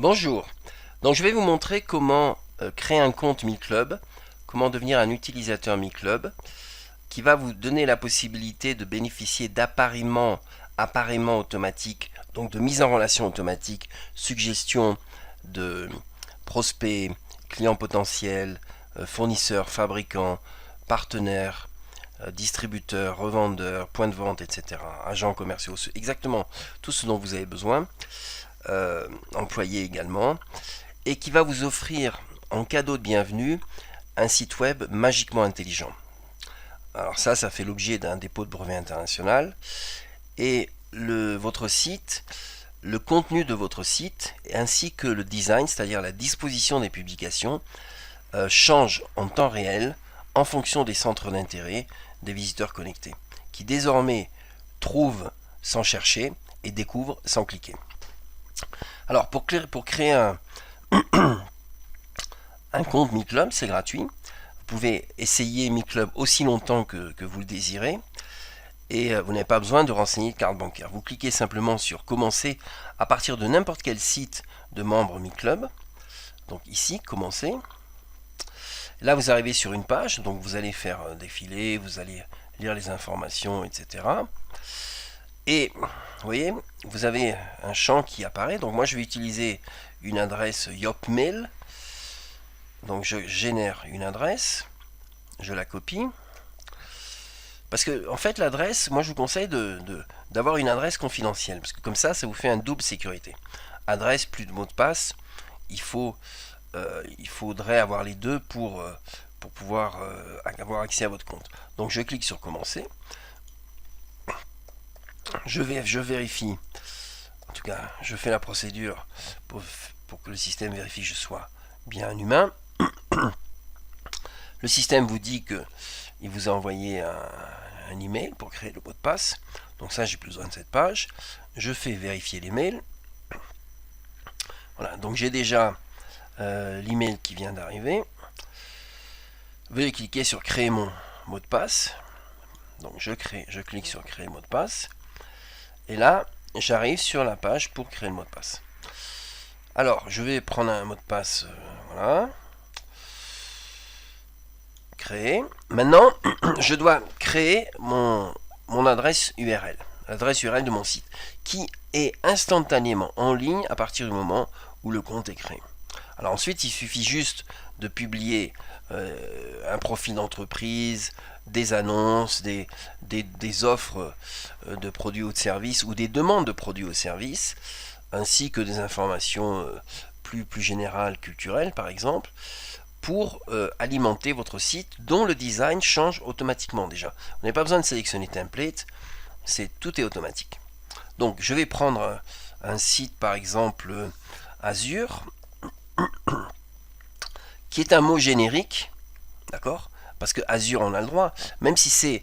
Bonjour, donc je vais vous montrer comment créer un compte MiClub, comment devenir un utilisateur MiClub, qui va vous donner la possibilité de bénéficier d'appariements automatiques, donc de mise en relation automatique, suggestions de prospects, clients potentiels, fournisseurs, fabricants, partenaires, distributeurs, revendeurs, points de vente, etc., agents commerciaux, exactement tout ce dont vous avez besoin. Employé également, et qui va vous offrir en cadeau de bienvenue un site web magiquement intelligent. Alors ça fait l'objet d'un dépôt de brevet international, et votre site, le contenu de votre site, ainsi que le design, c'est-à-dire la disposition des publications, change en temps réel en fonction des centres d'intérêt des visiteurs connectés, qui désormais trouvent sans chercher et découvrent sans cliquer. Alors pour créer un compte MiClub, c'est gratuit. Vous pouvez essayer MiClub aussi longtemps que vous le désirez, et vous n'avez pas besoin de renseigner de carte bancaire. Vous cliquez simplement sur commencer à partir de n'importe quel site de membres MiClub. Donc ici, commencer. Là vous arrivez sur une page, donc vous allez faire défiler, vous allez lire les informations, etc. Et vous voyez, vous avez un champ qui apparaît. Donc moi je vais utiliser une adresse Yopmail. Donc je génère une adresse, je la copie. Parce que en fait l'adresse, moi je vous conseille d'avoir une adresse confidentielle. Parce que comme ça vous fait un double sécurité. Adresse plus de mot de passe. Il faudrait avoir les deux pour pouvoir avoir accès à votre compte. Donc je clique sur commencer. Je vérifie, en tout cas je fais la procédure pour que le système vérifie que je sois bien un humain. Le système vous dit qu'il vous a envoyé un email pour créer le mot de passe. Donc ça, j'ai plus besoin de cette page. Je fais vérifier les mails. Voilà, donc j'ai déjà l'email qui vient d'arriver. Veuillez cliquer sur créer mon mot de passe. Donc je clique sur créer mot de passe. Et là, j'arrive sur la page pour créer le mot de passe. Alors, je vais prendre un mot de passe, voilà. Créer. Maintenant, je dois créer mon adresse URL, l'adresse URL de mon site, qui est instantanément en ligne à partir du moment où le compte est créé. Alors ensuite, il suffit juste de publier un profil d'entreprise, des annonces, des offres de produits ou de services, ou des demandes de produits ou services, ainsi que des informations plus générales, culturelles par exemple, pour alimenter votre site dont le design change automatiquement déjà. Vous n'avez pas besoin de sélectionner template, tout est automatique. Donc je vais prendre un site par exemple Azure, qui est un mot générique, d'accord? Parce que Azure on a le droit, même si c'est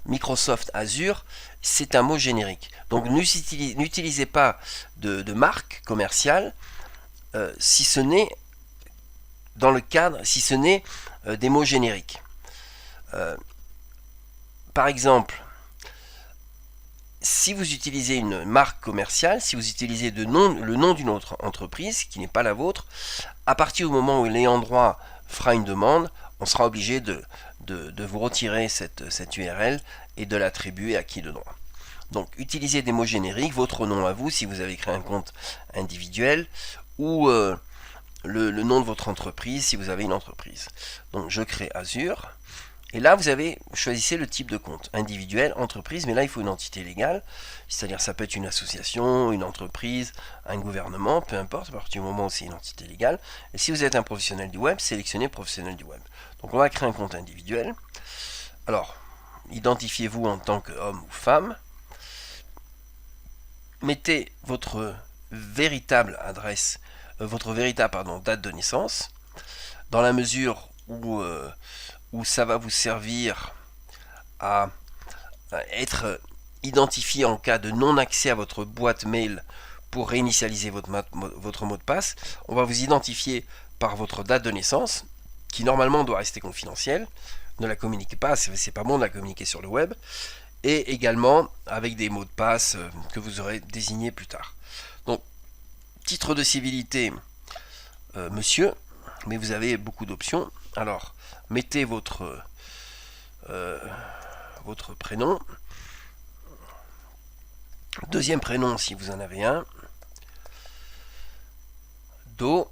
Microsoft Azure, c'est un mot générique. Donc n'utilisez pas de marque commerciale si ce n'est dans le cadre, si ce n'est des mots génériques. Par exemple, si vous utilisez une marque commerciale, si vous utilisez le nom d'une autre entreprise qui n'est pas la vôtre, à partir du moment où l'ayant droit fera une demande, on sera obligé de vous retirer cette URL et de l'attribuer à qui de droit. Donc utilisez des mots génériques, votre nom à vous si vous avez créé un compte individuel, ou le nom de votre entreprise si vous avez une entreprise. Donc je crée Azure. Et là, vous choisissez le type de compte, individuel, entreprise, mais là, il faut une entité légale, c'est-à-dire ça peut être une association, une entreprise, un gouvernement, peu importe, à partir du moment où c'est une entité légale. Et si vous êtes un professionnel du web, sélectionnez professionnel du web. Donc on va créer un compte individuel. Alors, identifiez-vous en tant qu'homme ou femme. Mettez votre véritable adresse, date de naissance, dans la mesure où ça va vous servir à être identifié en cas de non-accès à votre boîte mail pour réinitialiser votre mot de passe. On va vous identifier par votre date de naissance, qui normalement doit rester confidentielle. Ne la communiquez pas, c'est pas bon de la communiquer sur le web. Et également avec des mots de passe que vous aurez désignés plus tard. Donc, Titre de civilité, monsieur, mais vous avez beaucoup d'options. Alors, mettez votre prénom, deuxième prénom si vous en avez un, Do,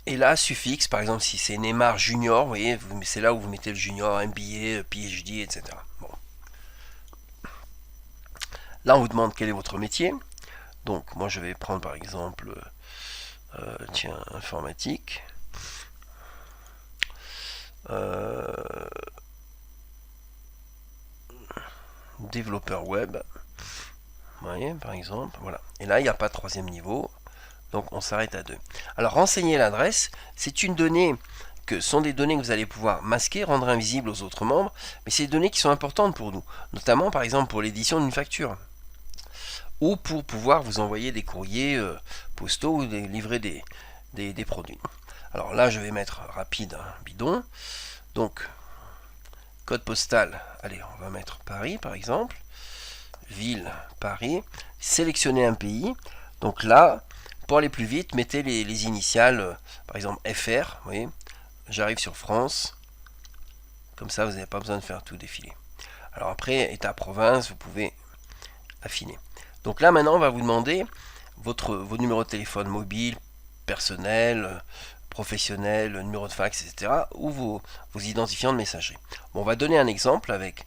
et là, suffixe, par exemple, si c'est Neymar Junior, vous voyez, c'est là où vous mettez le Junior, MBA, PhD, etc. Bon. Là, on vous demande quel est votre métier. Donc, moi, je vais prendre, par exemple, tiens, informatique. Développeur web. Vous voyez, par exemple, voilà. Et là, il n'y a pas de troisième niveau. Donc on s'arrête à 2. Alors renseigner l'adresse, c'est une donnée sont des données que vous allez pouvoir masquer, rendre invisibles aux autres membres, mais c'est des données qui sont importantes pour nous, notamment par exemple pour l'édition d'une facture, ou pour pouvoir vous envoyer des courriers postaux ou livrer des produits. Alors là je vais mettre rapide, bidon, donc code postal, allez on va mettre Paris par exemple, ville Paris, sélectionner un pays, donc là, pour aller plus vite, mettez les initiales, par exemple FR, vous voyez, j'arrive sur France, comme ça vous n'avez pas besoin de faire tout défiler. Alors après, État, province, vous pouvez affiner. Donc là maintenant, on va vous demander vos numéros de téléphone mobile, personnel, professionnel, numéro de fax, etc. ou vos identifiants de messagerie. Bon, on va donner un exemple avec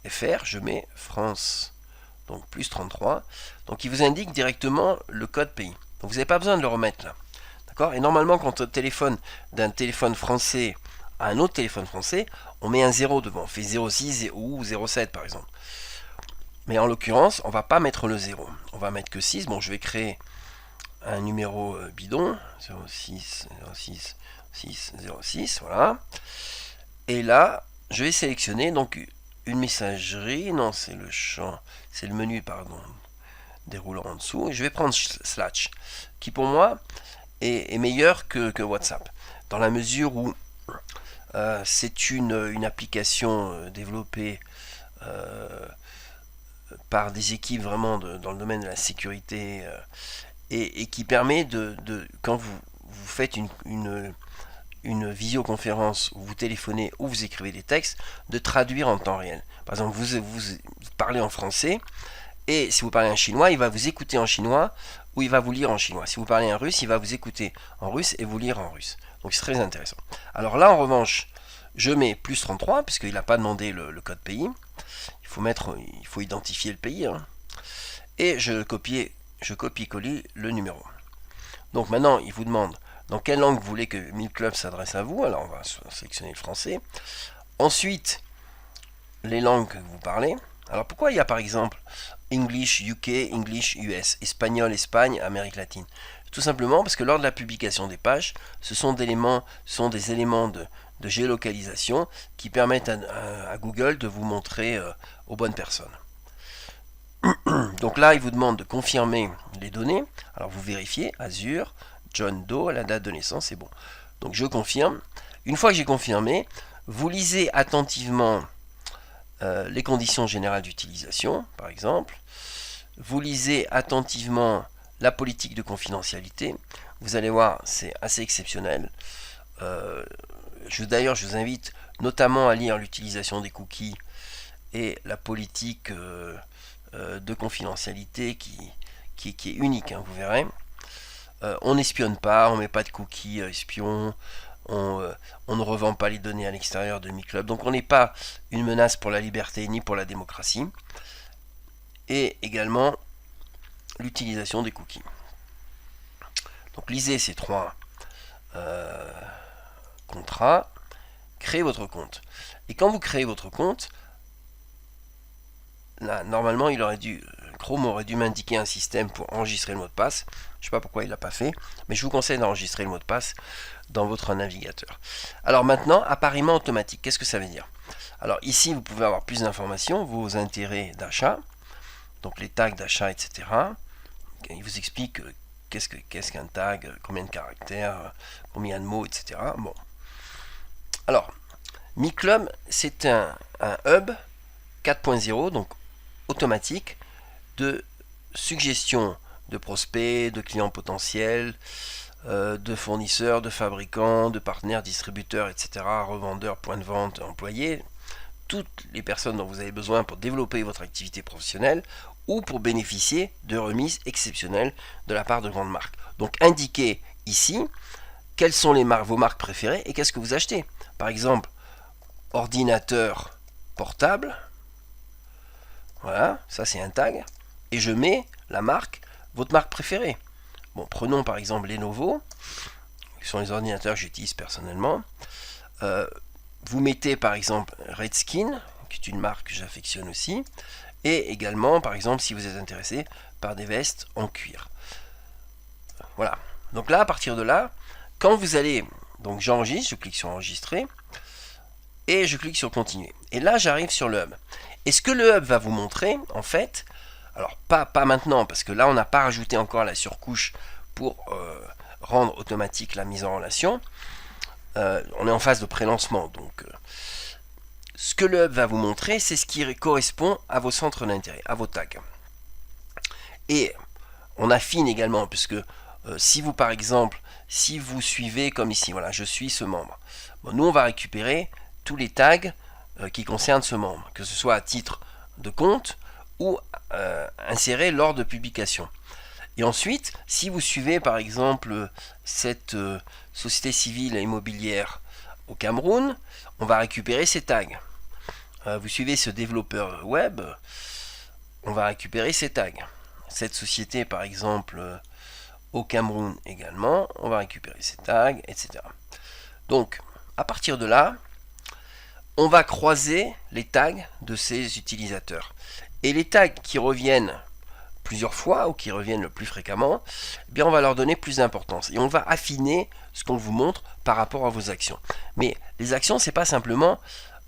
FR, je mets France, donc plus 33, donc il vous indique directement le code pays. Donc vous n'avez pas besoin de le remettre là. D'accord ? Et normalement, quand on téléphone d'un téléphone français à un autre téléphone français, on met un 0 devant. On fait 06 ou 07 par exemple. Mais en l'occurrence, on ne va pas mettre le 0. On va mettre que 6. Bon, je vais créer un numéro bidon. 06, 06, 6, 06, voilà. Et là, je vais sélectionner donc une messagerie. Non, c'est le champ, c'est le menu, pardon, déroulant en dessous. Je vais prendre Slash, qui pour moi est meilleur que WhatsApp, dans la mesure où c'est une application développée par des équipes vraiment dans le domaine de la sécurité et qui permet quand vous faites une visioconférence où vous téléphonez ou vous écrivez des textes, de traduire en temps réel. Par exemple, vous parlez en français, et si vous parlez en chinois, il va vous écouter en chinois ou il va vous lire en chinois. Si vous parlez en russe, il va vous écouter en russe et vous lire en russe. Donc c'est très intéressant. Alors là, en revanche, je mets plus 33, puisqu'il n'a pas demandé le code pays. Il faut identifier le pays. Hein. Et je copie-colle le numéro. Donc maintenant, il vous demande dans quelle langue vous voulez que 1000 Club s'adresse à vous. Alors on va sélectionner le français. Ensuite, les langues que vous parlez. Alors pourquoi il y a par exemple English UK, English US, espagnol Espagne, Amérique latine? Tout simplement parce que lors de la publication des pages, ce sont des éléments de géolocalisation qui permettent à Google de vous montrer aux bonnes personnes. Donc là, il vous demande de confirmer les données. Alors vous vérifiez, Azure, John Doe, la date de naissance, c'est bon. Donc je confirme. Une fois que j'ai confirmé, vous lisez attentivement les conditions générales d'utilisation, par exemple. Vous lisez attentivement la politique de confidentialité. Vous allez voir, c'est assez exceptionnel. D'ailleurs, je vous invite notamment à lire l'utilisation des cookies et la politique de confidentialité qui est unique, hein, vous verrez. On n'espionne pas, on ne met pas de cookies espions, on ne revend pas les données à l'extérieur de MiClub, donc on n'est pas une menace pour la liberté ni pour la démocratie. Et également l'utilisation des cookies. Donc lisez ces trois contrats, créez votre compte. Et quand vous créez votre compte, là, normalement, Chrome aurait dû m'indiquer un système pour enregistrer le mot de passe. Je ne sais pas pourquoi il ne l'a pas fait, mais je vous conseille d'enregistrer le mot de passe dans votre navigateur. Alors maintenant, appariement automatique, qu'est-ce que ça veut dire? Alors ici, vous pouvez avoir plus d'informations, vos intérêts d'achat, donc les tags d'achat, etc. Il vous explique qu'est-ce qu'un tag, combien de caractères, combien de mots, etc. Bon. Alors, MiClub, c'est un hub 4.0, donc automatique, de suggestions de prospects, de clients potentiels, de fournisseurs, de fabricants, de partenaires, distributeurs, etc., revendeurs, points de vente, employés, toutes les personnes dont vous avez besoin pour développer votre activité professionnelle ou pour bénéficier de remises exceptionnelles de la part de grandes marques. Donc indiquez ici quelles sont vos marques préférées et qu'est-ce que vous achetez. Par exemple, ordinateur portable, voilà, ça c'est un tag, et je mets la marque, votre marque préférée. Bon, prenons par exemple Lenovo, qui sont les ordinateurs que j'utilise personnellement. Vous mettez par exemple Redskin, qui est une marque que j'affectionne aussi, et également par exemple si vous êtes intéressé par des vestes en cuir. Voilà, donc là à partir de là, quand vous allez, donc j'enregistre, je clique sur enregistrer, et je clique sur continuer. Et là j'arrive sur le hub. Et ce que le hub va vous montrer, en fait, alors pas maintenant, parce que là on n'a pas rajouté encore la surcouche pour rendre automatique la mise en relation. On est en phase de pré-lancement, donc ce que le hub va vous montrer, c'est ce qui correspond à vos centres d'intérêt, à vos tags. Et on affine également, puisque si vous par exemple, si vous suivez comme ici, voilà, je suis ce membre. Bon, nous on va récupérer tous les tags qui concernent ce membre, que ce soit à titre de compte ou insérés lors de publication. Et ensuite, si vous suivez par exemple cette société civile immobilière au Cameroun, on va récupérer ces tags. Vous suivez ce développeur web, on va récupérer ces tags. Cette société par exemple au Cameroun également, on va récupérer ces tags, etc. Donc, à partir de là, on va croiser les tags de ces utilisateurs. Et les tags qui reviennent plusieurs fois ou qui reviennent le plus fréquemment, eh bien on va leur donner plus d'importance et on va affiner ce qu'on vous montre par rapport à vos actions. Mais les actions, c'est pas simplement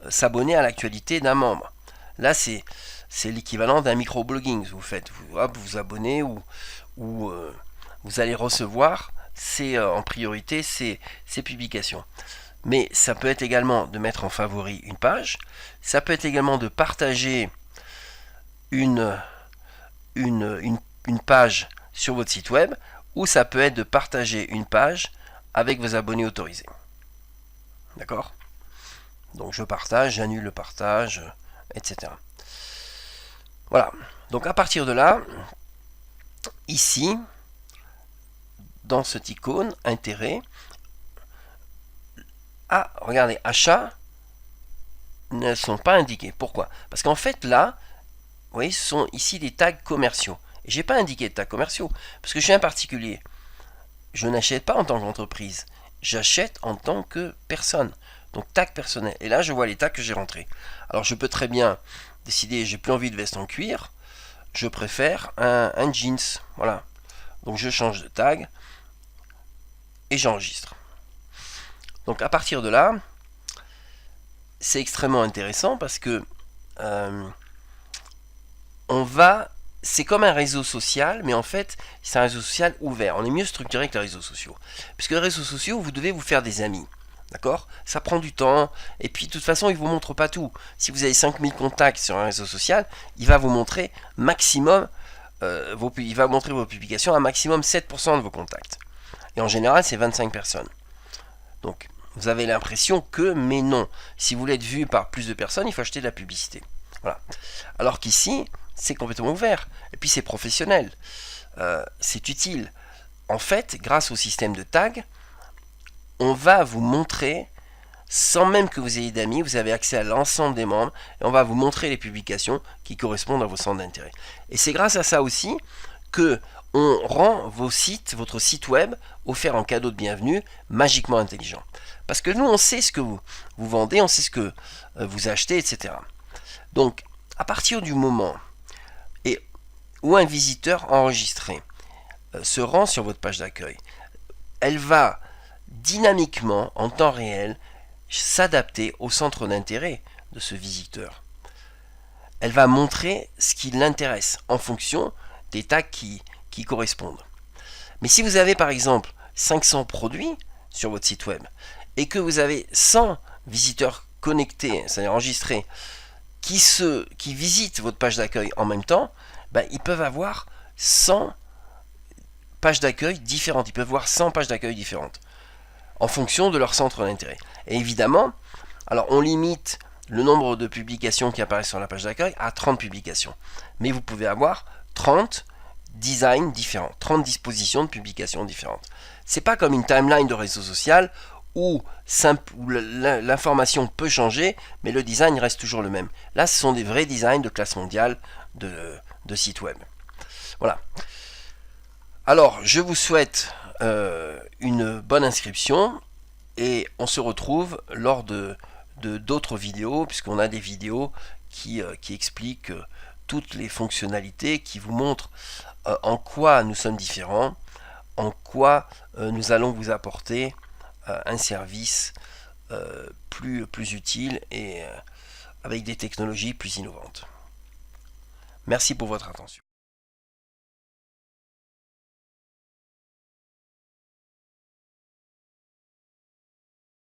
s'abonner à l'actualité d'un membre. Là, c'est l'équivalent d'un microblogging. Vous faites, vous abonnez ou vous allez recevoir en priorité ces publications. Mais ça peut être également de mettre en favori une page. Ça peut être également de partager une page sur votre site web, ou ça peut être de partager une page avec vos abonnés autorisés. D'accord? Donc je partage, j'annule le partage, etc. Voilà. Donc à partir de là, ici, dans cette icône, intérêt, regardez, achats ne sont pas indiqués. Pourquoi? Parce qu'en fait là, vous voyez, ce sont ici des tags commerciaux. Et j'ai pas indiqué de tags commerciaux, parce que je suis un particulier. Je n'achète pas en tant qu'entreprise, j'achète en tant que personne. Donc tag personnel. Et là, je vois les tags que j'ai rentrés. Alors je peux très bien décider, j'ai plus envie de veste en cuir, je préfère un jeans. Voilà. Donc je change de tag et j'enregistre. Donc à partir de là, c'est extrêmement intéressant parce que c'est comme un réseau social, mais en fait, c'est un réseau social ouvert. On est mieux structuré que les réseaux sociaux. Puisque les réseaux sociaux, vous devez vous faire des amis. D'accord? Ça prend du temps. Et puis, de toute façon, il ne vous montre pas tout. Si vous avez 5000 contacts sur un réseau social, il va vous montrer maximum, il va montrer vos publications à maximum 7% de vos contacts. Et en général, c'est 25 personnes. Donc, vous avez l'impression que, mais non. Si vous voulez être vu par plus de personnes, il faut acheter de la publicité. Voilà. Alors qu'ici, c'est complètement ouvert. Et puis c'est professionnel. C'est utile. En fait, grâce au système de tag, on va vous montrer, sans même que vous ayez d'amis, vous avez accès à l'ensemble des membres, et on va vous montrer les publications qui correspondent à vos centres d'intérêt. Et c'est grâce à ça aussi que on rend votre site web offert en cadeau de bienvenue magiquement intelligent. Parce que nous, on sait ce que vous vendez, on sait ce que vous achetez, etc. Donc, à partir du moment où un visiteur enregistré se rend sur votre page d'accueil, elle va dynamiquement, en temps réel, s'adapter au centre d'intérêt de ce visiteur. Elle va montrer ce qui l'intéresse en fonction des tags qui correspondent. Mais si vous avez par exemple 500 produits sur votre site web et que vous avez 100 visiteurs connectés, c'est-à-dire enregistrés, qui visitent votre page d'accueil en même temps, ils peuvent avoir 100 pages d'accueil différentes. Ils peuvent voir 100 pages d'accueil différentes en fonction de leur centre d'intérêt. Et évidemment, alors on limite le nombre de publications qui apparaissent sur la page d'accueil à 30 publications. Mais vous pouvez avoir 30 designs différents, 30 dispositions de publications différentes. C'est pas comme une timeline de réseau social où l'information peut changer, mais le design reste toujours le même. Là, ce sont des vrais designs de classe mondiale de sites web. Voilà. Alors, je vous souhaite une bonne inscription et on se retrouve lors d'autres vidéos, puisqu'on a des vidéos qui expliquent toutes les fonctionnalités, qui vous montrent en quoi nous sommes différents, en quoi nous allons vous apporter un service plus utile et avec des technologies plus innovantes. Merci pour votre attention.